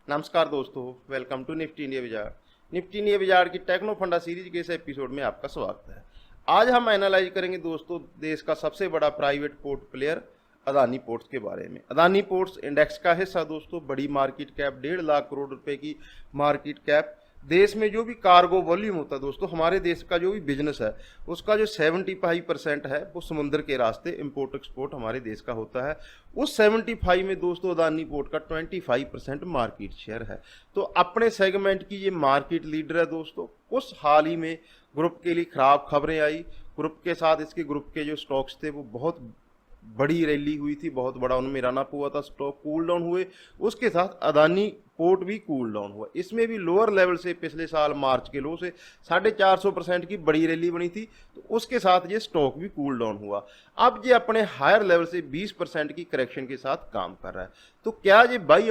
नमस्कार दोस्तों, welcome to Nifty India बाजार। निफ्टी इंडिया बाजार की टेक्नो फंडा सीरीज के इस एपिसोड में आपका स्वागत है। आज हम एनालाइज करेंगे दोस्तों देश का सबसे बड़ा private port player Adani ports के बारे में। अदानी पोर्ट्स इंडेक्स का हिस्सा दोस्तों, बड़ी मार्केट कैप, 1.5 लाख करोड़ रुपए की मार्केट कैप। देश में जो भी कार्गो वॉल्यूम होता है दोस्तों, हमारे देश का जो भी बिजनेस है उसका जो 75% है वो समुद्र के रास्ते इंपोर्ट एक्सपोर्ट हमारे देश का होता है। उस 75 में दोस्तों अदानी पोर्ट का 25% मार्केट शेयर है। तो अपने सेगमेंट की ये मार्केट लीडर है दोस्तों। कुछ हाल ही में ग्रुप के लिए खराब खबरें आई। ग्रुप के साथ इसके ग्रुप के जो स्टॉक्स थे वो बहुत बड़ी रैली हुई थी, बहुत बड़ा उनमें रन अप हुआ था, स्टॉक कूल डाउन हुए। उसके साथ अदानी पोर्ट भी कूल डाउन हुआ। इसमें भी लोअर लेवल से पिछले साल मार्च के लो से 450% की बड़ी रैली बनी थी, तो उसके साथ ये स्टॉक भी कूल डाउन हुआ। अब ये अपने हायर लेवल से 20% की करेक्शन के साथ काम कर रहा है। तो क्या ये बाई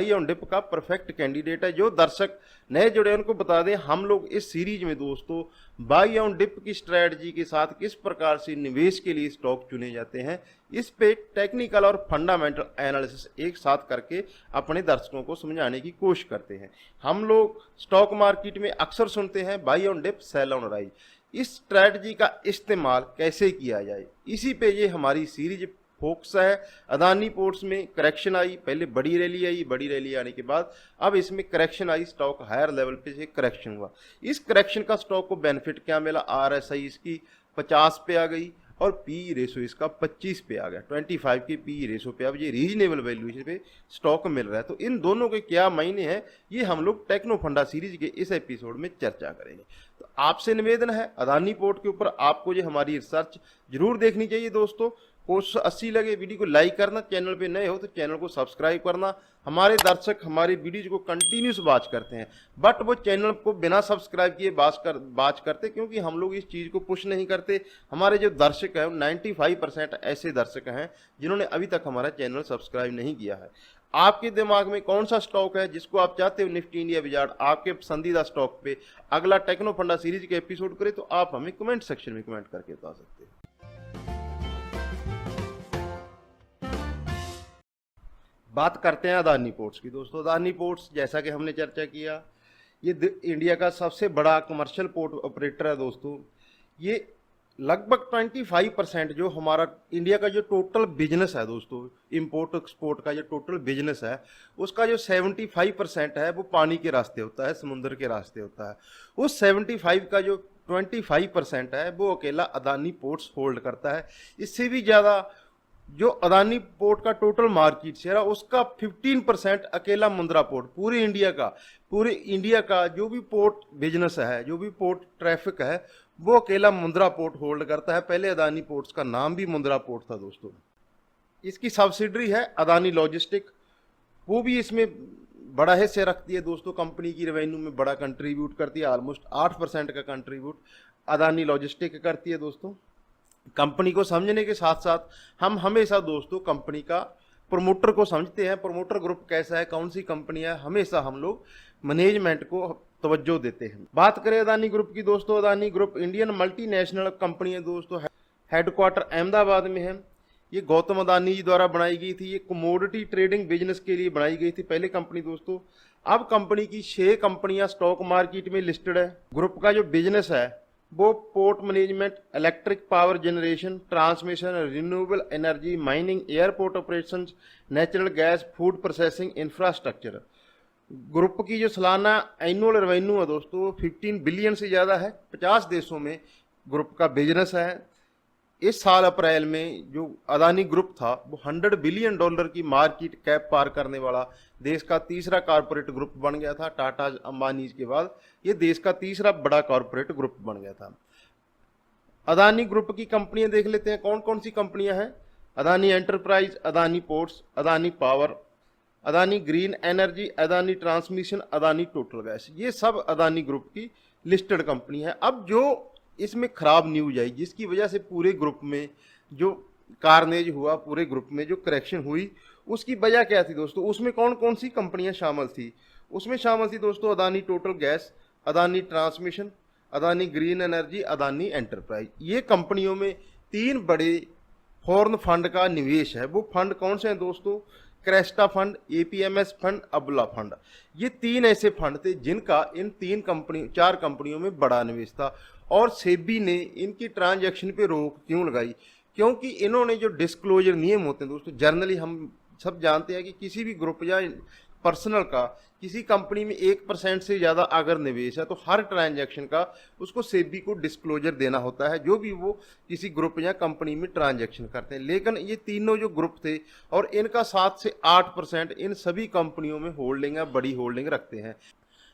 ऑन डिप का परफेक्ट कैंडिडेट है? जो दर्शक नए जुड़े उनको बता दें, हम लोग इस सीरीज में दोस्तों बाई ऑन डिप की स्ट्रेटजी के साथ किस प्रकार से निवेश के लिए स्टॉक चुने जाते हैं, इस पे टेक्निकल और फंडामेंटल एनालिसिस एक साथ करके अपने दर्शकों को समझाने की कोशिश करते हैं। हम लोग स्टॉक मार्केट में अक्सर सुनते हैं buy on dip sell on rise. इस स्ट्रेटजी का इस्तेमाल कैसे किया जाए, इसी पे ये हमारी सीरीज फोकस है। अदानी पोर्ट्स में करेक्शन आई, पहले बड़ी रैली आई, बड़ी रैली आने के बाद अब इसमें करेक्शन आई, स्टॉक हायर लेवल पे से करेक्शन हुआ। इस करेक्शन का स्टॉक को बेनिफिट क्या मिला? आरएसआई इसकी 50 पे आ गई और पी रेशो इसका 25 पे आ गया। 25 की पी रेशो पे अब ये रीजनेबल वैल्यूएशन पे स्टॉक मिल रहा है। तो इन दोनों के क्या मायने हैं, ये हम लोग टेक्नो फंडा सीरीज के इस एपिसोड में चर्चा करेंगे। तो आपसे निवेदन है, अदानी पोर्ट के ऊपर आपको ये हमारी रिसर्च जरूर देखनी चाहिए दोस्तों। कोशिश 80 लगे, वीडियो को लाइक करना, चैनल पे नए हो तो चैनल को सब्सक्राइब करना। हमारे दर्शक हमारी वीडियोज को कंटिन्यूस वॉच करते हैं, बट वो चैनल को बिना सब्सक्राइब किए वॉच करते, क्योंकि हम लोग इस चीज़ को पुश नहीं करते। हमारे जो दर्शक हैं 95% ऐसे दर्शक हैं जिन्होंने अभी तक हमारा चैनल सब्सक्राइब नहीं किया है। आपके दिमाग में कौन सा स्टॉक है जिसको आप चाहते हो निफ्टी इंडिया बाजार आपके पसंदीदा स्टॉक पे अगला टेक्नो फंडा सीरीज के एपिसोड करे, तो आप हमें कमेंट सेक्शन में कमेंट करके बता सकते हैं। बात करते हैं अदानी पोर्ट्स की दोस्तों। अदानी पोर्ट्स जैसा कि हमने चर्चा किया, ये इंडिया का सबसे बड़ा कमर्शियल पोर्ट ऑपरेटर है दोस्तों। ये लगभग 25% जो हमारा इंडिया का जो टोटल बिजनेस है दोस्तों, इंपोर्ट एक्सपोर्ट का जो टोटल बिजनेस है उसका जो 75% है वो पानी के रास्ते होता है, समुद्र के रास्ते होता है। उस 75 का जो 25% है वो अकेला अदानी पोर्ट्स होल्ड करता है। इससे भी ज़्यादा जो अदानी पोर्ट का टोटल मार्केट शेयर है उसका 15% अकेला मुंद्रा पोर्ट, पूरे इंडिया का जो भी पोर्ट बिजनेस है, जो भी पोर्ट ट्रैफिक है, वो अकेला मुंद्रा पोर्ट होल्ड करता है। पहले अदानी पोर्ट्स का नाम भी मुंद्रा पोर्ट था दोस्तों। इसकी सब्सिडरी है अदानी लॉजिस्टिक, वो भी इसमें बड़ा हिस्सा रखती है दोस्तों। कंपनी की रेवेन्यू में बड़ा कंट्रीब्यूट करती है, ऑलमोस्ट 8% का कंट्रीब्यूट अदानी लॉजिस्टिक करती है दोस्तों। कंपनी को समझने के साथ साथ हम हमेशा दोस्तों कंपनी का प्रमोटर को समझते हैं। प्रमोटर ग्रुप कैसा है, कौन सी कंपनी है, हमेशा हम लोग मैनेजमेंट को तवज्जो देते हैं। बात करें अदानी ग्रुप की दोस्तों, Adani group Indian multinational company है दोस्तों। हेडक्वार्टर अहमदाबाद में है। ये गौतम अदानी जी द्वारा बनाई गई थी। ये कमोडिटी ट्रेडिंग बिजनेस के लिए बनाई गई थी पहले कंपनी दोस्तों। अब कंपनी की 6 कंपनियां स्टॉक मार्केट में लिस्टेड है। ग्रुप का जो बिजनेस है वो port management, electric power generation, transmission, renewable energy, mining, airport operations, natural gas, food processing, infrastructure. Group की जो सालाना एनुअल रेवेन्यू है दोस्तों वो 15 बिलियन से ज़्यादा है। 50 देशों में ग्रुप का बिजनेस है। इस साल अप्रैल में जो अदानी ग्रुप था वो $100 बिलियन की मार्केट कैप पार करने वाला देश का तीसरा कॉरपोरेट ग्रुप बन गया था। टाटा अंबानी के बाद ये देश का तीसरा बड़ा कॉरपोरेट ग्रुप बन गया था। अदानी ग्रुप की कंपनियां देख लेते हैं, कौन कौन सी कंपनियां हैं। Adani enterprise, Adani ports, Adani power, Adani green energy, Adani transmission, Adani total gas, ये सब अदानी ग्रुप की लिस्टेड कंपनी है। अब जो इसमें खराब न्यूज आई जिसकी वजह से पूरे ग्रुप में जो कारनेज हुआ, पूरे ग्रुप में जो करेक्शन हुई, उसकी वजह क्या थी दोस्तों? उसमें कौन कौन सी कंपनियां शामिल थी? उसमें शामिल थी दोस्तों Adani total gas, Adani transmission, Adani green energy, Adani enterprise. ये कंपनियों में 3 बड़े फॉरेन फंड का निवेश है। वो फंड कौन से हैं दोस्तों? क्रेस्टा फंड, एपीएमएस फंड, अबुला फंड। ये 3 ऐसे फंड थे जिनका इन 4 कंपनियों में बड़ा निवेश था। और सेबी ने इनकी ट्रांजैक्शन पे रोक क्यों लगाई? क्योंकि इन्होंने जो डिस्क्लोजर नियम होते हैं दोस्तों, जनरली हम सब जानते हैं कि किसी भी ग्रुप या पर्सनल का किसी कंपनी में 1% से ज़्यादा अगर निवेश है तो हर ट्रांजैक्शन का उसको सेबी को डिस्क्लोजर देना होता है, जो भी वो किसी ग्रुप या कंपनी में ट्रांजैक्शन करते हैं। लेकिन ये तीनों जो ग्रुप थे और इनका 7 से 8% इन सभी कंपनियों में होल्डिंग है, बड़ी होल्डिंग रखते हैं,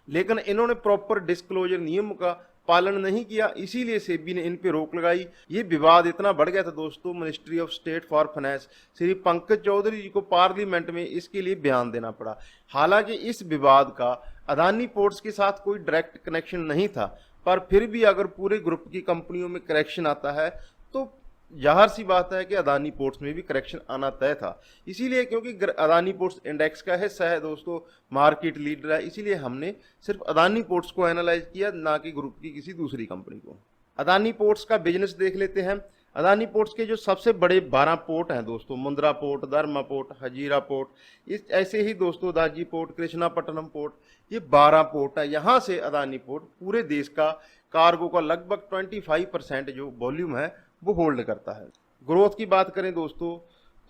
लेकिन इन्होंने प्रॉपर डिस्क्लोजर नियम का पालन नहीं किया, इसीलिए सेबी ने इन पे रोक लगाई। ये विवाद इतना बढ़ गया था दोस्तों, ministry of state for finance Shri Pankaj Chaudhary ji को पार्लियामेंट में इसके लिए बयान देना पड़ा। हालांकि इस विवाद का अदानी पोर्ट्स के साथ कोई डायरेक्ट कनेक्शन नहीं था, पर फिर भी अगर पूरे ग्रुप की कंपनियों में करेक्शन आता है तो जाहिर सी बात है कि अदानी पोर्ट्स में भी करेक्शन आना तय था। इसीलिए क्योंकि अदानी पोर्ट्स इंडेक्स का हिस्सा है दोस्तों, मार्केट लीडर है, इसीलिए हमने सिर्फ अदानी पोर्ट्स को एनालाइज किया, ना कि ग्रुप की किसी दूसरी कंपनी को। अदानी पोर्ट्स का बिजनेस देख लेते हैं। अदानी पोर्ट्स के जो सबसे बड़े 12 पोर्ट हैं दोस्तों, मुंद्रा पोर्ट, धर्मा पोर्ट, हजीरा पोर्ट, इस ऐसे ही दोस्तों दाजी पोर्ट, कृष्णापट्टनम पोर्ट, ये 12 पोर्ट है। यहाँ से अदानी पोर्ट पूरे देश का कार्गो का लगभग 25% जो वॉल्यूम है वो होल्ड करता है। ग्रोथ की बात करें दोस्तों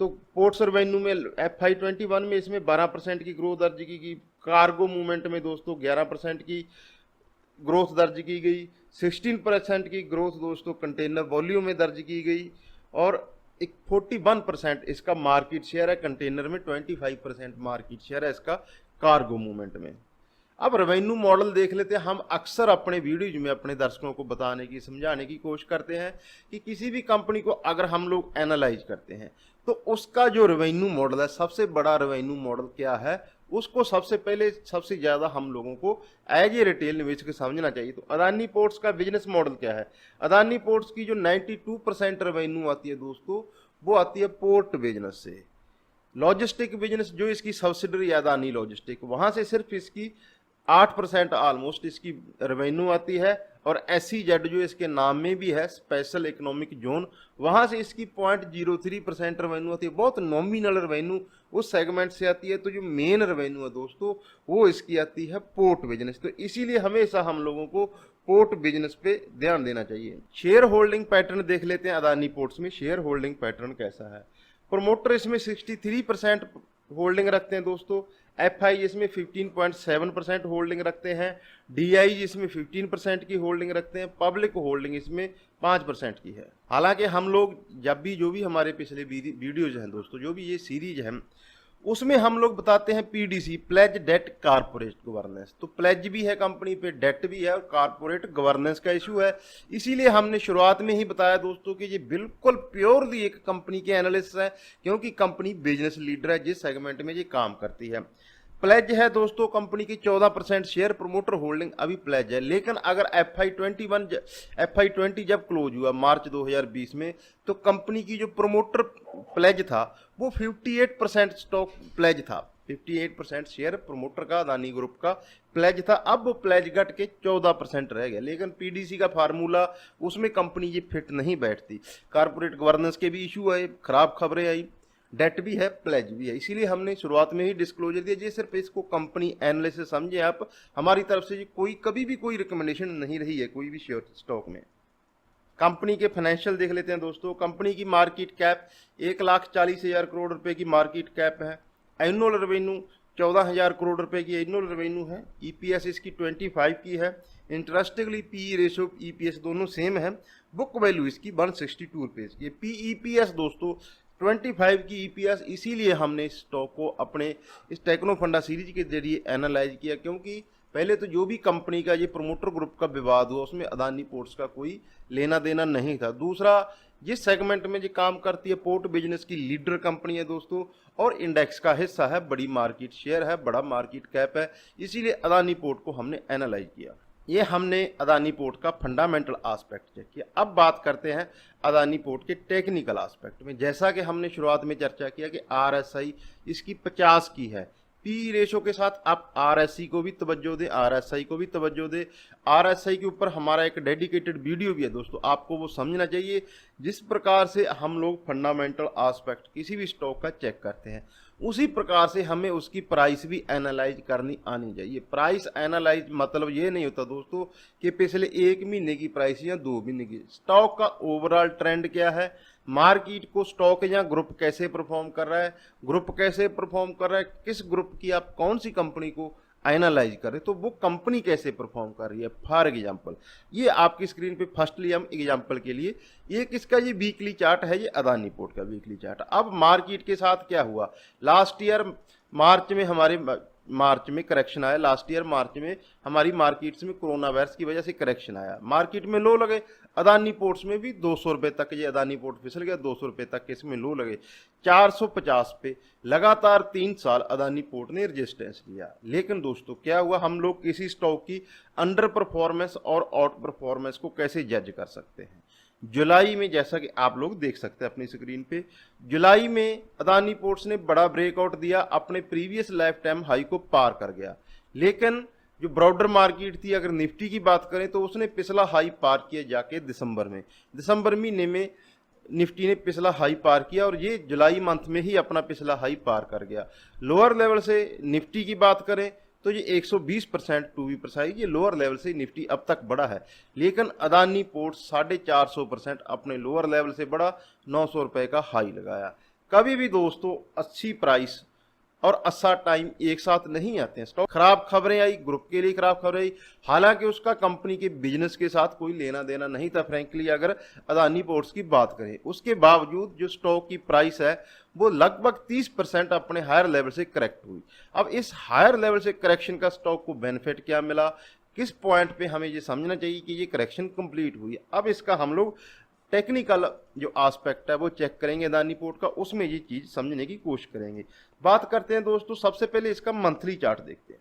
तो पोर्ट्स रेवेन्यू में FY21 में इसमें 12% की ग्रोथ दर्ज की गई। कार्गो मूवमेंट में दोस्तों 11% की ग्रोथ दर्ज की गई। 16% की ग्रोथ दोस्तों कंटेनर वॉल्यूम में दर्ज की गई और एक 41% इसका मार्केट शेयर है कंटेनर में, 25% मार्केट शेयर है इसका कार्गो मूवमेंट में। अब रेवेन्यू मॉडल देख लेते हैं। हम अक्सर अपने वीडियोज में अपने दर्शकों को बताने की, समझाने की कोशिश करते हैं कि किसी भी कंपनी को अगर हम लोग एनालाइज करते हैं तो उसका जो रेवेन्यू मॉडल है, सबसे बड़ा रेवेन्यू मॉडल क्या है, उसको सबसे पहले सबसे ज़्यादा हम लोगों को एज ए रिटेल निवेशक समझना चाहिए। तो अदानी पोर्ट्स का बिजनेस मॉडल क्या है? अदानी पोर्ट्स की जो 92% रेवेन्यू आती है दोस्तों, वो आती है पोर्ट बिजनेस से। लॉजिस्टिक बिजनेस जो इसकी सब्सिडरी है अदानी लॉजिस्टिक, वहाँ से सिर्फ इसकी 8% ऑलमोस्ट इसकी रेवेन्यू आती है। और SEZ जो इसके नाम में भी है, स्पेशल इकोनॉमिक जोन, वहाँ से इसकी 0.03% रेवेन्यू आती है। बहुत नॉमिनल रेवेन्यू उस सेगमेंट से आती है। तो जो मेन रेवेन्यू है दोस्तों वो इसकी आती है पोर्ट बिजनेस। तो इसीलिए हमेशा हम लोगों को पोर्ट बिजनेस पे ध्यान देना चाहिए। शेयर होल्डिंग पैटर्न देख लेते हैं अदानी पोर्ट्स में। शेयर होल्डिंग पैटर्न कैसा है? प्रोमोटर इसमें 63% होल्डिंग रखते हैं दोस्तों। FI इसमें 15.7% होल्डिंग रखते हैं। DI इसमें 15% की होल्डिंग रखते हैं। पब्लिक होल्डिंग इसमें 5% की है। हालांकि हम लोग जब भी जो भी हमारे पिछले वीडियोज हैं दोस्तों, जो भी ये सीरीज है, उसमें हम लोग बताते हैं PDC, pledge debt corporate governance. तो प्लेज भी है कंपनी पे, डेट भी है और कारपोरेट गवर्नेंस का इशू है। इसीलिए हमने शुरुआत में ही बताया दोस्तों कि ये बिल्कुल प्योरली एक कंपनी के एनालिसिस है, क्योंकि कंपनी बिजनेस लीडर है जिस सेगमेंट में ये काम करती है। प्लेज है दोस्तों कंपनी की 14% शेयर, प्रमोटर होल्डिंग अभी प्लेज है। लेकिन अगर FY20 जब क्लोज हुआ मार्च 2020 में, तो कंपनी की जो प्रमोटर प्लेज था वो 58% स्टॉक प्लेज था। 58% शेयर प्रमोटर का अदानी ग्रुप का प्लेज था। अब वो प्लेज घट के 14% रह गया। लेकिन PDC का फार्मूला, उसमें कंपनी ये फिट नहीं बैठती। कारपोरेट गवर्नेंस के भी इशू आए, खराब खबरें आई, डेट भी है, प्लेज भी है। इसीलिए हमने शुरुआत में ही डिस्क्लोजर दिया। ये सिर्फ इसको कंपनी एनालिसिस समझे आप, हमारी तरफ से कोई कभी भी कोई रिकमेंडेशन नहीं रही है कोई भी शेयर स्टॉक में। कंपनी के फाइनेंशियल देख लेते हैं दोस्तों। कंपनी की मार्केट कैप 1,40,000 करोड़ रुपए की मार्केट कैप है। एनुअल रेवेन्यू 14,000 करोड़ रुपए की एनुअल रेवेन्यू है। EPS इसकी 25 की है। इंटरेस्टिंगली PE रेशो EPS दोनों सेम है। बुक वैल्यू इसकी 162 रुपीज़ की। PEPS दोस्तों 25 की EPS। इसीलिए हमने इस स्टॉक को अपने इस टेक्नो फंडा सीरीज के जरिए एनालाइज किया, क्योंकि पहले तो जो भी कंपनी का ये प्रमोटर ग्रुप का विवाद हुआ उसमें अदानी पोर्ट्स का कोई लेना देना नहीं था। दूसरा, जिस सेगमेंट में ये काम करती है, पोर्ट बिजनेस की लीडर कंपनी है दोस्तों, और इंडेक्स का हिस्सा है, बड़ी मार्केट शेयर है, बड़ा मार्केट कैप है। इसीलिए अदानी पोर्ट को हमने एनालाइज किया। ये हमने अदानी पोर्ट का फंडामेंटल एस्पेक्ट चेक किया। अब बात करते हैं अदानी पोर्ट के टेक्निकल एस्पेक्ट में। जैसा कि हमने शुरुआत में चर्चा किया कि RSI इसकी 50 की है। PE रेशो के साथ आप RSI को भी तवज्जो दें, RSI को भी तवज्जो दें। RSI के ऊपर हमारा एक डेडिकेटेड वीडियो भी है दोस्तों, आपको वो समझना चाहिए जिस प्रकार से हम लोग फंडामेंटल एस्पेक्ट किसी भी स्टॉक का चेक करते हैं, उसी प्रकार से हमें उसकी प्राइस भी एनालाइज करनी आनी चाहिए। प्राइस एनालाइज मतलब ये नहीं होता दोस्तों कि पिछले 1 महीने की प्राइस या 2 महीने की, स्टॉक का ओवरऑल ट्रेंड क्या है, मार्केट को स्टॉक या ग्रुप कैसे परफॉर्म कर रहा है, ग्रुप कैसे परफॉर्म कर रहा है, किस ग्रुप की आप कौन सी कंपनी को एनालाइज करें तो वो कंपनी कैसे परफॉर्म कर रही है। फॉर एग्जांपल ये आपकी स्क्रीन पे फर्स्टली हम एग्जांपल के लिए ये किसका, ये वीकली चार्ट है, ये अदानी पोर्ट का वीकली चार्ट। अब मार्केट के साथ क्या हुआ, लास्ट ईयर मार्च में हमारे मार्च में करेक्शन आया, लास्ट ईयर मार्च में हमारी मार्केट्स में कोरोना वायरस की वजह से करेक्शन आया, मार्केट में लो लगे, अदानी पोर्ट्स में भी 200 रुपये तक ये अदानी पोर्ट फिसल गया, 200 रुपये तक इसमें लो लगे, 450 पे लगातार 3 साल अदानी पोर्ट ने रेजिस्टेंस लिया। लेकिन दोस्तों क्या हुआ, हम लोग किसी स्टॉक की अंडर परफॉर्मेंस और आउट परफॉर्मेंस को कैसे जज कर सकते हैं। जुलाई में जैसा कि आप लोग देख सकते हैं अपनी स्क्रीन पे, जुलाई में अदानी पोर्ट्स ने बड़ा ब्रेकआउट दिया, अपने प्रीवियस लाइफ टाइम हाई को पार कर गया। लेकिन जो ब्रॉडर मार्केट थी, अगर निफ्टी की बात करें तो उसने पिछला हाई पार किया जाके दिसंबर महीने में निफ्टी ने पिछला हाई पार किया और ये जुलाई मंथ में ही अपना पिछला हाई पार कर गया। लोअर लेवल से निफ्टी की बात करें तो ये 120% टू बी प्रिसाइज, ये लोअर लेवल से निफ्टी अब तक बढ़ा है। लेकिन अदानी पोर्ट 450% अपने लोअर लेवल से बढ़ा, 900 रुपये का हाई लगाया। कभी भी दोस्तों अच्छी प्राइस और अच्छा टाइम एक साथ नहीं आते हैं। स्टॉक खराब खबरें आई, ग्रुप के लिए खराब खबरें आई, हालांकि उसका कंपनी के बिजनेस के साथ कोई लेना देना नहीं था फ्रैंकली अगर अदानी पोर्ट्स की बात करें। उसके बावजूद जो स्टॉक की प्राइस है वो लगभग 30% अपने हायर लेवल से करेक्ट हुई। अब इस हायर लेवल से करेक्शन का स्टॉक को बेनिफिट क्या मिला, किस पॉइंट पे हमें ये समझना चाहिए कि ये करेक्शन कंप्लीट हुई। अब इसका हम लोग टेक्निकल जो एस्पेक्ट है वो चेक करेंगे अदानी पोर्ट का, उसमें ये चीज समझने की कोशिश करेंगे। बात करते हैं दोस्तों, सबसे पहले इसका मंथली चार्ट देखते हैं।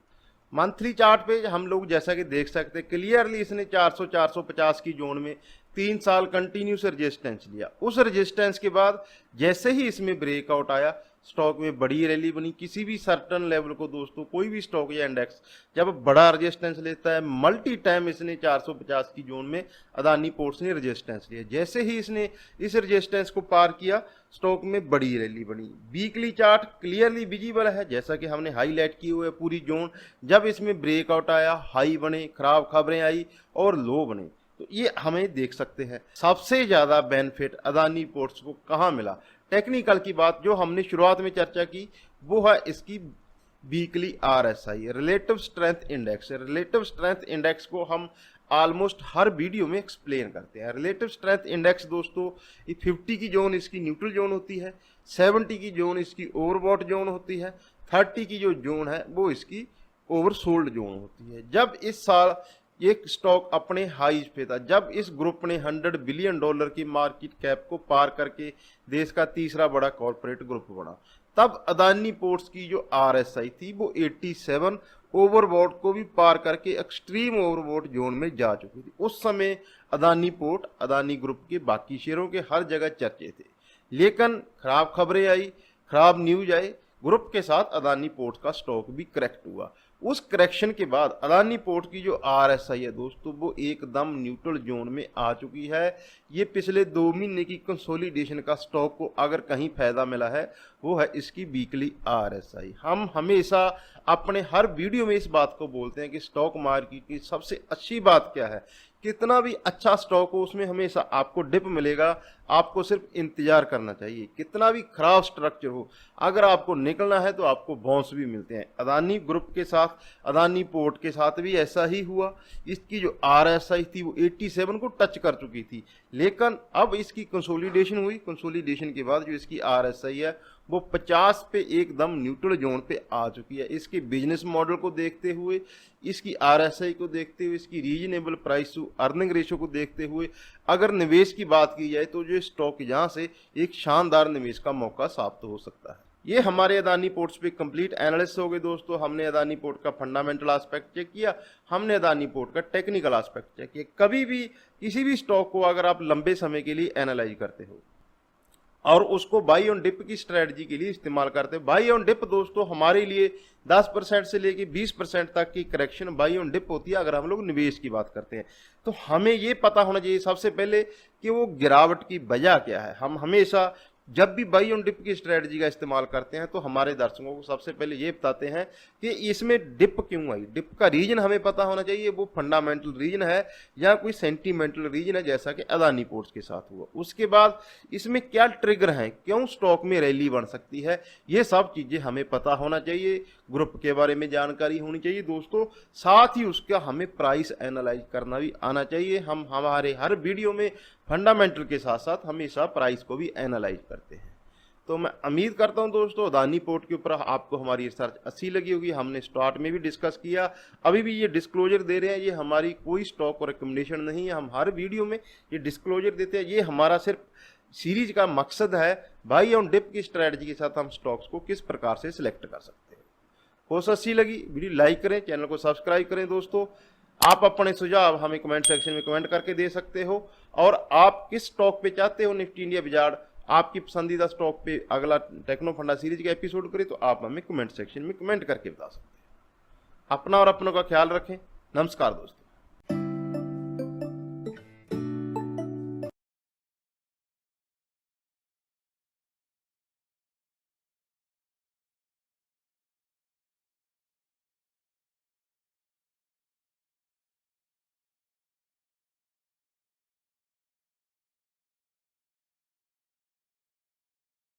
मंथली चार्ट पे हम लोग जैसा कि देख सकते हैं क्लियरली इसने 400-450 की जोन में 3 साल कंटिन्यूस रेजिस्टेंस लिया। उस रेजिस्टेंस के बाद जैसे ही इसमें ब्रेकआउट आया, स्टॉक में बड़ी रैली बनी। किसी भी सर्टन लेवल को दोस्तों कोई भी स्टॉक या इंडेक्स जब बड़ा रेजिस्टेंस लेता है, मल्टी टाइम इसने 450 की जोन में अदानी पोर्ट्स ने रेजिस्टेंस लिया। जैसे ही इसने इस रेजिस्टेंस को पार किया, स्टॉक में बड़ी रैली बनी। वीकली चार्ट क्लियरली विजिबल है, जैसा कि हमने हाईलाइट की हुई है पूरी जोन। जब इसमें ब्रेकआउट आया, हाई बने, खराब खबरें आई और लो बने, तो ये हमें देख सकते हैं। सबसे ज्यादा बेनिफिट अदानी पोर्ट्स को कहाँ मिला, टेक्निकल की बात जो हमने शुरुआत में चर्चा की वो है इसकी weekly RSI, relative strength index. Relative strength index को हम ऑलमोस्ट हर वीडियो में एक्सप्लेन करते हैं। रिलेटिव स्ट्रेंथ इंडेक्स दोस्तों, ये 50 की जोन इसकी न्यूट्रल जोन होती है, 70 की जोन इसकी ओवरबॉट जोन होती है, 30 की जो जोन है वो इसकी ओवरसोल्ड जोन होती है। जब इस साल एक स्टॉक अपने हाईज पे था, जब इस ग्रुप ने $100 बिलियन की मार्केट कैप को पार करके देश का तीसरा बड़ा कॉर्पोरेट ग्रुप बना, तब अदानी पोर्ट्स की जो आरएसआई थी वो 87 ओवरबॉट को भी पार करके एक्सट्रीम ओवरबॉट जोन में जा चुकी थी। उस समय अदानी पोर्ट अदानी ग्रुप के बाकी शेयरों के हर जगह चर्चे थे। लेकिन खराब खबरें आई, खराब न्यूज आई, ग्रुप के साथ अदानी पोर्ट्स का स्टॉक भी करेक्ट हुआ। उस करेक्शन के बाद अदानी पोर्ट की जो आरएसआई है दोस्तों वो एकदम न्यूट्रल जोन में आ चुकी है। ये पिछले 2 महीने की कंसोलिडेशन का स्टॉक को अगर कहीं फायदा मिला है वो है इसकी वीकली आरएसआई। हम हमेशा अपने हर वीडियो में इस बात को बोलते हैं कि स्टॉक मार्केट की सबसे अच्छी बात क्या है, कितना भी अच्छा स्टॉक हो उसमें हमेशा आपको डिप मिलेगा, आपको सिर्फ इंतजार करना चाहिए। कितना भी खराब स्ट्रक्चर हो, अगर आपको निकलना है तो आपको बाउंस भी मिलते हैं। अदानी ग्रुप के साथ, अदानी पोर्ट के साथ भी ऐसा ही हुआ। इसकी जो आरएसआई थी वो 87 को टच कर चुकी थी, लेकिन अब इसकी कंसोलिडेशन हुई। कंसोलिडेशन के बाद जो इसकी आरएसआई है वो 50 पे एकदम न्यूट्रल जोन पे आ चुकी है। इसके बिजनेस मॉडल को देखते हुए, इसकी आरएसआई को देखते हुए, इसकी reasonable price to earning ratio को देखते हुए अगर निवेश की बात की जाए तो जो स्टॉक यहाँ से एक शानदार निवेश का मौका साबित हो सकता है। ये हमारे अदानी पोर्ट्स पे कंप्लीट एनालिसिस हो गए दोस्तों। हमने अदानी पोर्ट का फंडामेंटल एस्पेक्ट चेक किया, हमने अदानी पोर्ट का टेक्निकल एस्पेक्ट चेक किया। कभी भी किसी भी स्टॉक को अगर आप लंबे समय के लिए एनालाइज करते हो और उसको बाई ऑन डिप की स्ट्रेटजी के लिए इस्तेमाल करते हैं, बाई ऑन डिप दोस्तों हमारे लिए 10% से लेके 20% तक की करेक्शन बाई ऑन डिप होती है। अगर हम लोग निवेश की बात करते हैं तो हमें ये पता होना चाहिए सबसे पहले कि वो गिरावट की वजह क्या है। हम हमेशा जब भी बाई ऑन डिप की स्ट्रेटजी का इस्तेमाल करते हैं तो हमारे दर्शकों को सबसे पहले ये बताते हैं कि इसमें डिप क्यों आई। डिप का रीजन हमें पता होना चाहिए, वो फंडामेंटल रीजन है या कोई सेंटीमेंटल रीजन है, जैसा कि अदानी पोर्ट्स के साथ हुआ। उसके बाद इसमें क्या ट्रिगर है, क्यों स्टॉक में रैली बन सकती है, ये सब चीज़ें हमें पता होना चाहिए। ग्रुप के बारे में जानकारी होनी चाहिए दोस्तों, साथ ही उसका हमें प्राइस एनालाइज करना भी आना चाहिए। हम हमारे हर वीडियो में फंडामेंटल के साथ साथ हमेशा प्राइस को भी एनालाइज करते हैं। तो मैं उम्मीद करता हूं दोस्तों अदानी पोर्ट के ऊपर आपको हमारी रिसर्च अच्छी लगी होगी। हमने स्टार्ट में भी डिस्कस किया, अभी भी ये डिस्क्लोजर दे रहे हैं, ये हमारी कोई स्टॉक और रिकमेंडेशन नहीं है। हम हर वीडियो में ये डिस्क्लोजर देते हैं, ये हमारा सिर्फ सीरीज का मकसद है बाई ऑन डिप की स्ट्रैटेजी के साथ हम स्टॉक्स को किस प्रकार से सिलेक्ट कर सकते हैं। कोशिश अच्छी लगी वीडियो लाइक करें, चैनल को सब्सक्राइब करें। दोस्तों आप अपने सुझाव हमें कमेंट सेक्शन में कमेंट करके दे सकते हो, और आप किस स्टॉक पे चाहते हो निफ्टी इंडिया विजार्ड आपकी पसंदीदा स्टॉक पे अगला टेक्नो फंडा सीरीज का एपिसोड करें, तो आप हमें कमेंट सेक्शन में कमेंट करके बता सकते हैं। अपना और अपनों का ख्याल रखें। नमस्कार दोस्तों।